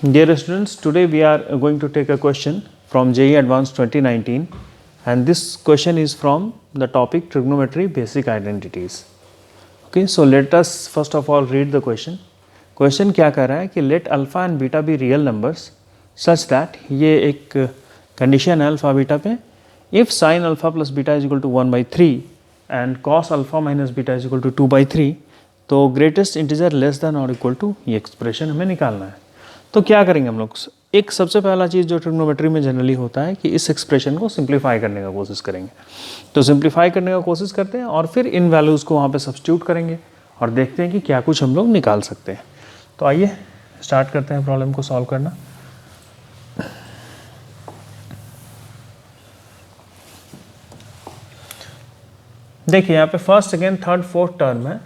Dear students, today we are going to take a question from JEE Advanced 2019, and this question is from the topic trigonometry basic identities. Okay, so let us first of all read the question. Question क्या कह रहा है कि let alpha and beta be real numbers such that ये एक condition है alpha beta पे, if sin alpha plus beta is equal to 1 by 3 and cos alpha minus beta is equal to 2 by 3, तो greatest integer less than or equal to ये expression हमें निकालना है. तो क्या करेंगे हम लोग? एक सबसे पहला चीज़ जो ट्रिग्नोमेट्री में जनरली होता है कि इस एक्सप्रेशन को सिंप्लीफाई करने का कोशिश करेंगे. तो सिंप्लीफाई करने का कोशिश करते हैं और फिर इन वैल्यूज़ को वहाँ पे सब्स्टिट्यूट करेंगे और देखते हैं कि क्या कुछ हम लोग निकाल सकते हैं. तो आइए स्टार्ट करते हैं प्रॉब्लम को सॉल्व करना. देखिए यहाँ पे first, second, third, fourth term है.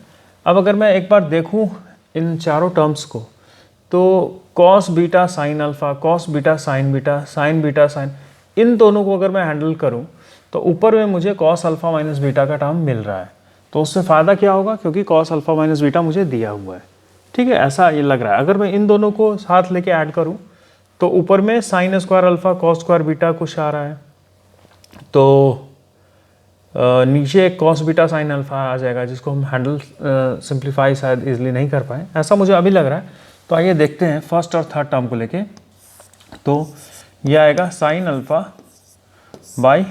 अब अगर मैं एक बार देखूँ इन चारों टर्म्स को, तो cos beta sine alpha, cos beta sine beta, sine beta sine, इन दोनों को अगर मैं हैंडल करूं तो ऊपर में मुझे कॉस अल्फा माइनस बीटा का टर्म मिल रहा है. तो उससे फ़ायदा क्या होगा, क्योंकि कॉस अल्फा माइनस बीटा मुझे दिया हुआ है. ठीक है, ऐसा ये लग रहा है. अगर मैं इन दोनों को साथ लेके ऐड करूं तो ऊपर में sign square alpha cos square beta कुछ आ रहा है, तो नीचे एक कॉस बीटा साइन अल्फा आ जाएगा जिसको हम हैंडल सिंप्लीफाई शायद इजीली नहीं कर पाए, ऐसा मुझे अभी लग रहा है. तो आइए देखते हैं फर्स्ट और थर्ड टर्म को लेके. तो यह आएगा sine alpha by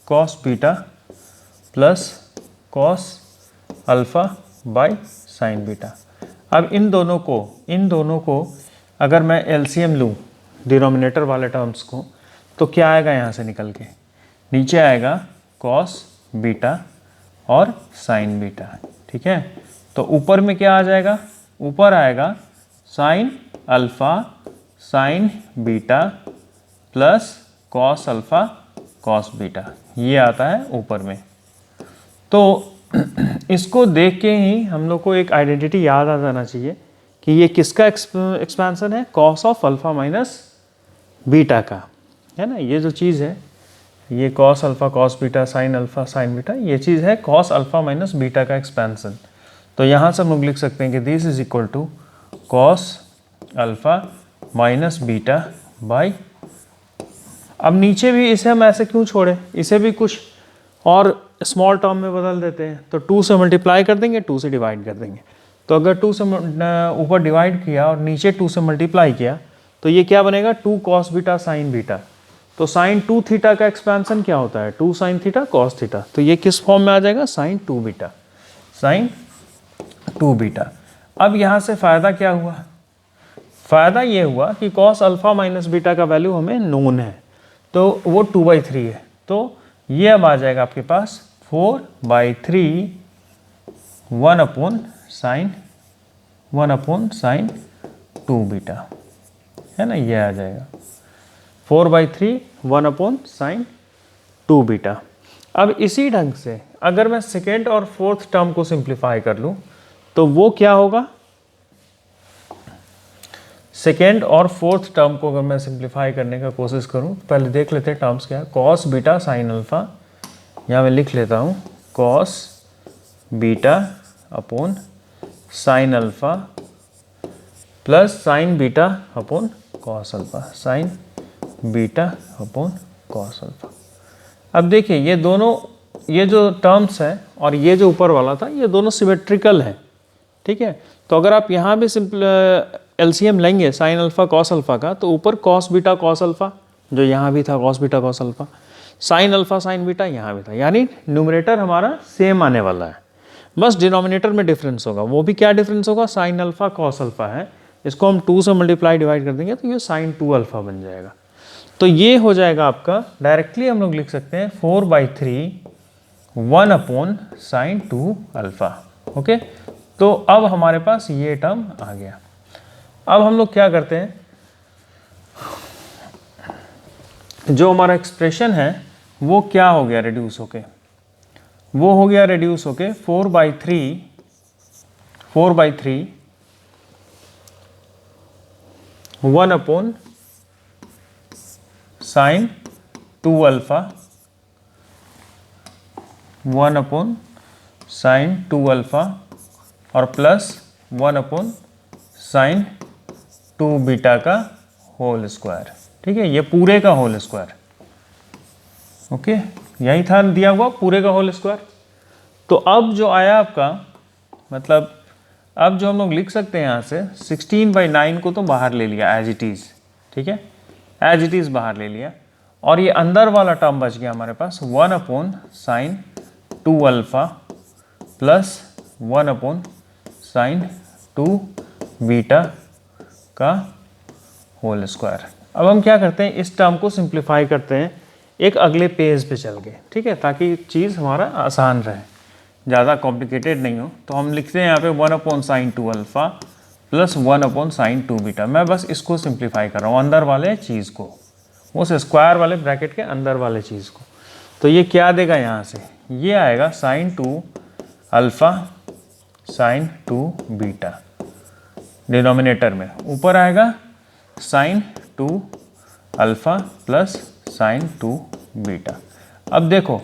cos beta plus cos alpha by sine beta. अब इन दोनों को अगर मैं एलसीएम लूँ डिनोमिनेटर वाले टर्म्स को, तो क्या आएगा यहाँ से निकल के? नीचे आएगा कॉस बीटा और साइन बीटा. ठीक है, तो ऊपर में क्या आ जाएगा? ऊपर आएगा sign alpha sine beta plus cos alpha cos beta, ये आता है ऊपर में. तो इसको देख के ही हम लोग को एक आइडेंटिटी याद आ जाना चाहिए कि ये किसका एक्सपेंशन है? Cos of alpha minus beta का, है ना. ये जो चीज़ है, ये cos alpha cos beta sine alpha sine beta, ये चीज़ है कॉस अल्फा माइनस बीटा का एक्सपेंशन. तो यहाँ से हम लोग लिख सकते हैं कि this is equal to cos alpha minus beta by, अब नीचे भी इसे हम ऐसे क्यों छोड़े, इसे भी कुछ और स्मॉल टर्म में बदल देते हैं. तो 2 से मल्टीप्लाई कर देंगे, 2 से डिवाइड कर देंगे. तो अगर 2 से ऊपर डिवाइड किया और नीचे 2 से मल्टीप्लाई किया तो ये क्या बनेगा? 2 कॉस बीटा साइन बीटा. तो साइन 2 थीटा का एक्सपेंशन क्या होता है? 2 साइन थीटा कॉस थीटा. तो ये किस फॉर्म में आ जाएगा? Sine 2 beta, sine 2 beta. अब यहाँ से फ़ायदा क्या हुआ? फ़ायदा ये हुआ कि कॉस अल्फा माइनस बीटा का वैल्यू हमें नोन है, तो वो 2/3 है. तो ये अब आ जाएगा आपके पास 4/3 1 अपॉन साइन 2 बीटा, है ना. ये आ जाएगा 4/3 1 अपॉन साइन 2 बीटा. अब इसी ढंग से अगर मैं सेकेंड और फोर्थ टर्म को सिंप्लीफाई कर लूँ तो वो क्या होगा? सेकेंड और फोर्थ टर्म को अगर मैं सिंप्लीफाई करने का कोशिश करूं, पहले देख लेते हैं टर्म्स क्या है. कॉस बीटा साइन अल्फा, यहाँ मैं लिख लेता हूँ cos beta upon sine alpha plus sign beta upon cos alpha, sine beta upon cos alpha. अब देखिए ये जो टर्म्स है और ये जो ऊपर वाला था, ये दोनों सिमेट्रिकल है. ठीक है, तो अगर आप यहाँ भी सिंपल एलसीएम लेंगे साइन अल्फा कॉस अल्फा का, तो ऊपर कॉस बीटा कॉस अल्फा जो यहाँ भी था, cos beta cos alpha, sign alpha sine beta यहाँ भी था, यानी न्यूमरेटर हमारा सेम आने वाला है. बस डिनोमिनेटर में डिफरेंस होगा. वो भी क्या डिफरेंस होगा? साइन अल्फा कॉस अल्फा है, इसको हम 2 से मल्टीप्लाई डिवाइड कर देंगे तो ये साइन 2 अल्फा बन जाएगा. तो ये हो जाएगा आपका, डायरेक्टली हम लोग लिख सकते हैं 4/3 1 अपॉन साइन 2 अल्फा. ओके, तो अब हमारे पास ये टर्म आ गया. अब हम लोग क्या करते हैं, जो हमारा एक्सप्रेशन है वो क्या हो गया? रिड्यूस होके, वो हो गया रिड्यूस होके 4/3 1 upon sine 2 alpha 1 upon sine 2 alpha और प्लस 1 अपॉन साइन 2 बीटा का होल स्क्वायर। ठीक है, ये पूरे का होल स्क्वायर। ओके, यही था दिया हुआ पूरे का होल स्क्वायर। तो अब जो आया आपका, मतलब अब जो हम लोग लिख सकते हैं यहाँ से 16/9 को तो बाहर ले लिया एज इट इज़। ठीक है, एज इट इज़ बाहर ले लिया, और ये अंदर वाला टर्म बच गया हमारे पास 1/sin 2 alpha plus 1/sin 2 beta का होल स्क्वायर। अब हम क्या करते हैं, इस टर्म को सिंप्लीफाई करते हैं एक अगले पेज पे चल के। ठीक है, ताकि चीज़ हमारा आसान रहे, ज़्यादा कॉम्प्लिकेटेड नहीं हो। तो हम लिखते हैं यहाँ पे 1/sin 2 alpha plus 1/sin 2 beta. मैं बस इसको सिंप्लीफाई कर रहा हूँ, अंदर वाले चीज़ को, उस स्क्वायर वाले ब्रैकेट के अंदर वाले चीज़ को। तो ये क्या देगा यहाँ से, ये आएगा sin 2 alpha sin 2 beta denominator में, ऊपर आएगा sin 2 alpha plus sin 2 beta. अब देखो,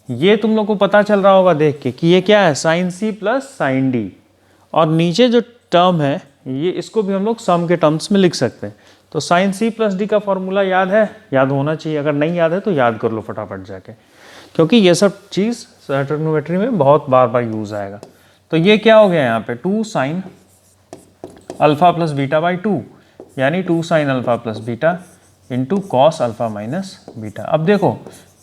ये तुम लोग को पता चल रहा होगा देख के कि ये क्या है, sin c plus sin d, और नीचे जो टर्म है ये, इसको भी हम लोग सम के टर्म्स में लिख सकते हैं। तो sin c प्लस d का फॉर्मूला याद है, याद होना चाहिए, अगर नहीं याद है तो याद कर लो फटाफट जाके, क्योंकि ये सब चीज़ ट्रिग्नोमेट्री में बहुत बार बार यूज़ आएगा। तो ये क्या हो गया यहाँ पे 2 sin alpha plus beta by 2, यानी 2 sin alpha plus beta into cos alpha minus beta. अब देखो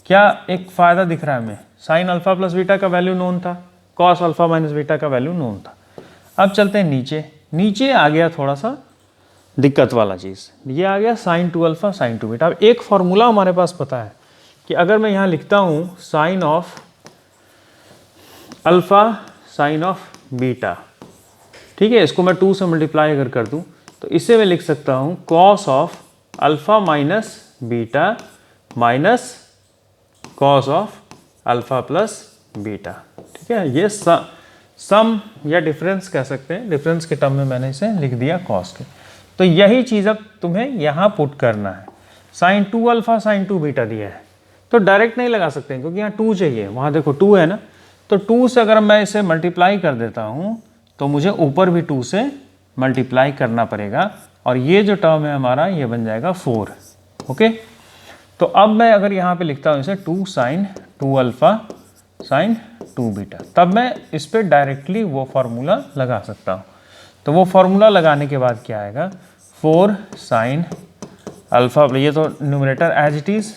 क्या एक फ़ायदा दिख रहा है हमें, साइन अल्फ़ा प्लस बीटा का वैल्यू नोन था, कॉस अल्फ़ा माइनस बीटा का वैल्यू नोन था। अब चलते हैं नीचे, नीचे आ गया थोड़ा सा दिक्कत वाला चीज़, ये आ गया sin 2 अल्फ़ा sin 2 बीटा। अब एक फॉर्मूला हमारे पास पता है कि अगर मैं यहाँ लिखता हूँ sine of alpha sine of beta, ठीक है, इसको मैं 2 से मल्टीप्लाई अगर कर दूँ तो इससे मैं लिख सकता हूँ cos of alpha minus beta minus cos of alpha plus beta. ठीक है, ये सम या डिफरेंस कह सकते हैं, डिफरेंस के टर्म में मैंने इसे लिख दिया कॉस के। तो यही चीज़ अब तुम्हें यहाँ पुट करना है, साइन 2 अल्फ़ा साइन 2 बीटा दिया है तो डायरेक्ट नहीं लगा सकते हैं, क्योंकि यहाँ 2 चाहिए, वहाँ देखो 2 है ना, तो 2 से अगर मैं इसे मल्टीप्लाई कर देता हूँ तो मुझे ऊपर भी 2 से मल्टीप्लाई करना पड़ेगा, और ये जो टर्म है हमारा ये बन जाएगा 4। ओके, तो अब मैं अगर यहाँ पे लिखता हूँ इसे 2 sin 2 अल्फ़ा sin 2 बीटा, तब मैं इस पर डायरेक्टली वो फार्मूला लगा सकता हूँ। तो वो फार्मूला लगाने के बाद क्या आएगा 4 sin अल्फ़ा, ये तो numerator as it is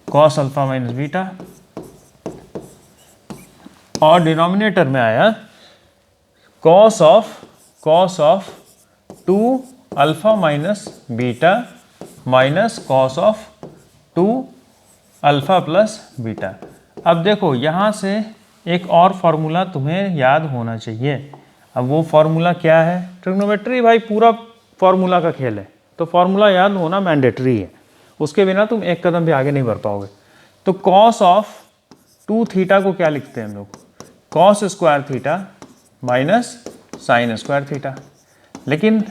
cos alpha minus beta, और डिनोमिनेटर में आया cos of 2 alpha minus beta minus cos of 2 alpha plus beta. अब देखो यहाँ से एक और फार्मूला तुम्हें याद होना चाहिए। अब वो फार्मूला क्या है, ट्रिग्नोमेट्री भाई पूरा फार्मूला का खेल है, तो फार्मूला याद होना मैंडेटरी है, उसके बिना तुम एक कदम भी आगे नहीं बढ़ पाओगे। तो कॉस ऑफ 2 थीटा को क्या लिखते हैं हम लोग, cos square theta minus sine square theta. लेकिन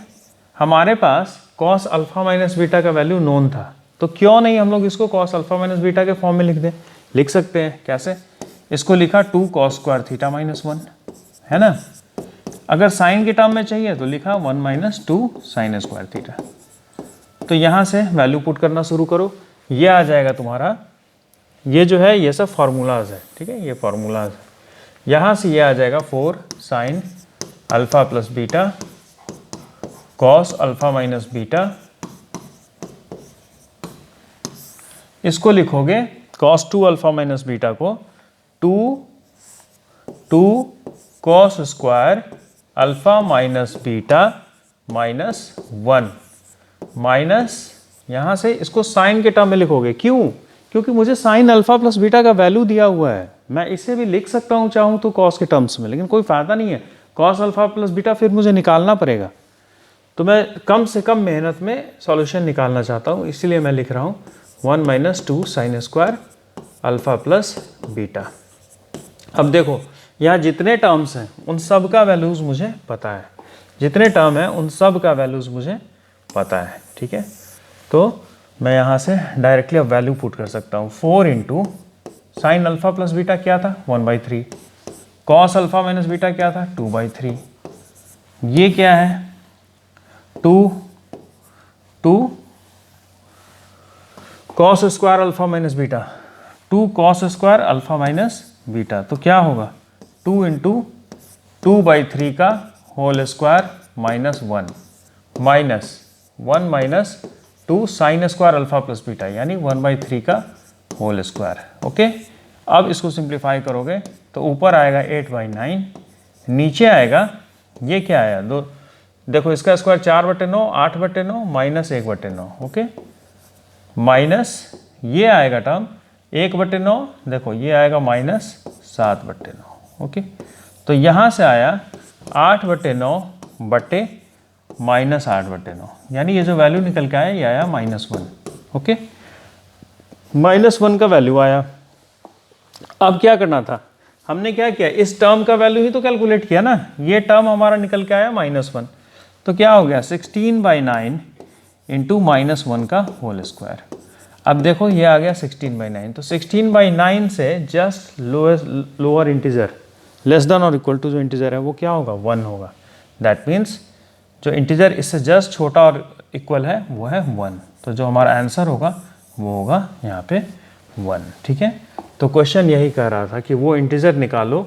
हमारे पास कॉस अल्फ़ा माइनस बीटा का वैल्यू नोन था, तो क्यों नहीं हम लोग इसको कॉस अल्फ़ा माइनस बीटा के फॉर्म में लिख दें। लिख सकते हैं, कैसे, इसको लिखा 2 कॉस स्क्वायर थीटा माइनस 1, है ना। अगर साइन के टर्म में चाहिए तो लिखा 1 माइनस 2 साइन स्क्वायर थीटा। तो यहाँ से वैल्यू पुट करना शुरू करो, ये आ जाएगा तुम्हारा, ये जो है ये सब फार्मूलाज है, ठीक है, ये फार्मूलाज है। यहाँ से ये आ जाएगा 4 sine alpha plus beta cos alpha minus beta, इसको लिखोगे कॉस 2 अल्फ़ा माइनस बीटा को 2 cos square alpha minus beta minus 1 minus, यहाँ से इसको साइन के टर्म में लिखोगे। क्यों, क्योंकि मुझे साइन अल्फ़ा प्लस बीटा का वैल्यू दिया हुआ है, मैं इसे भी लिख सकता हूँ चाहूँ तो कॉस के टर्म्स में, लेकिन कोई फ़ायदा नहीं है, कॉस अल्फ़ा प्लस बीटा फिर मुझे निकालना पड़ेगा। तो मैं कम से कम मेहनत में सॉल्यूशन निकालना चाहता हूँ, इसीलिए मैं लिख रहा हूँ 1 minus 2 sine square alpha plus beta. अब देखो यहाँ जितने टर्म्स हैं उन सब का वैल्यूज़ मुझे पता है, जितने टर्म हैं उन सब का वैल्यूज़ मुझे पता है, ठीक है। तो मैं यहाँ से डायरेक्टली अब वैल्यू पुट कर सकता हूँ, 4 into sine alpha plus beta क्या था 1/3, कॉस अल्फ़ा माइनस बीटा क्या था 2/3, ये क्या है 2 2 cos square alpha minus beta, 2 cos square alpha minus beta, तो क्या होगा 2 इंटू 2/3 का whole square minus 1 minus 1 minus 2 sine square alpha plus beta, यानी 1/3 का होल स्क्वायर। ओके, अब इसको सिंप्लीफाई करोगे तो ऊपर आएगा 8/9, नीचे आएगा ये क्या आया, दो देखो इसका स्क्वायर 4/9 8/9 माइनस 1/9। ओके, माइनस ये आएगा टर्म 1/9, देखो ये आएगा माइनस 7/9। ओके, तो यहाँ से आया 8/9 बटे माइनस 8/9, यानी ये जो वैल्यू निकल के आया ये आया -1। ओके, -1 का वैल्यू आया। अब क्या करना था, हमने क्या किया, इस टर्म का वैल्यू ही तो कैलकुलेट किया ना, ये टर्म हमारा निकल के आया -1, तो क्या हो गया 16/9 इंटू -1 का होल स्क्वायर। अब देखो ये आ गया 16/9, तो 16/9 से just lower integer less than और इक्वल टू जो इंटीजर है वो क्या होगा 1 होगा। दैट मीन्स जो इंटीजर इससे जस्ट छोटा और इक्वल है वो है 1, तो जो हमारा आंसर होगा वो होगा यहाँ पे 1। ठीक है, तो क्वेश्चन यही कह रहा था कि वो इंटीजर निकालो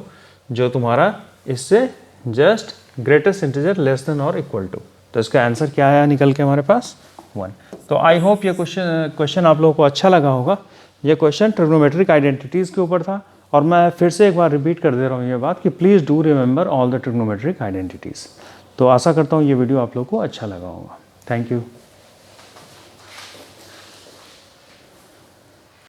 जो तुम्हारा इससे just greatest integer less than और इक्वल टू, तो इसका आंसर क्या आया निकल के हमारे पास 1। तो आई होप ये क्वेश्चन आप लोगों को अच्छा लगा होगा। ये क्वेश्चन ट्रिग्नोमेट्रिक आइडेंटिटीज़ के ऊपर था, और मैं फिर से एक बार रिपीट कर दे रहा हूँ ये बात कि please do remember all the trigonometric identities. तो आशा करता हूँ ये वीडियो आप लोगों को अच्छा लगा होगा। Thank you.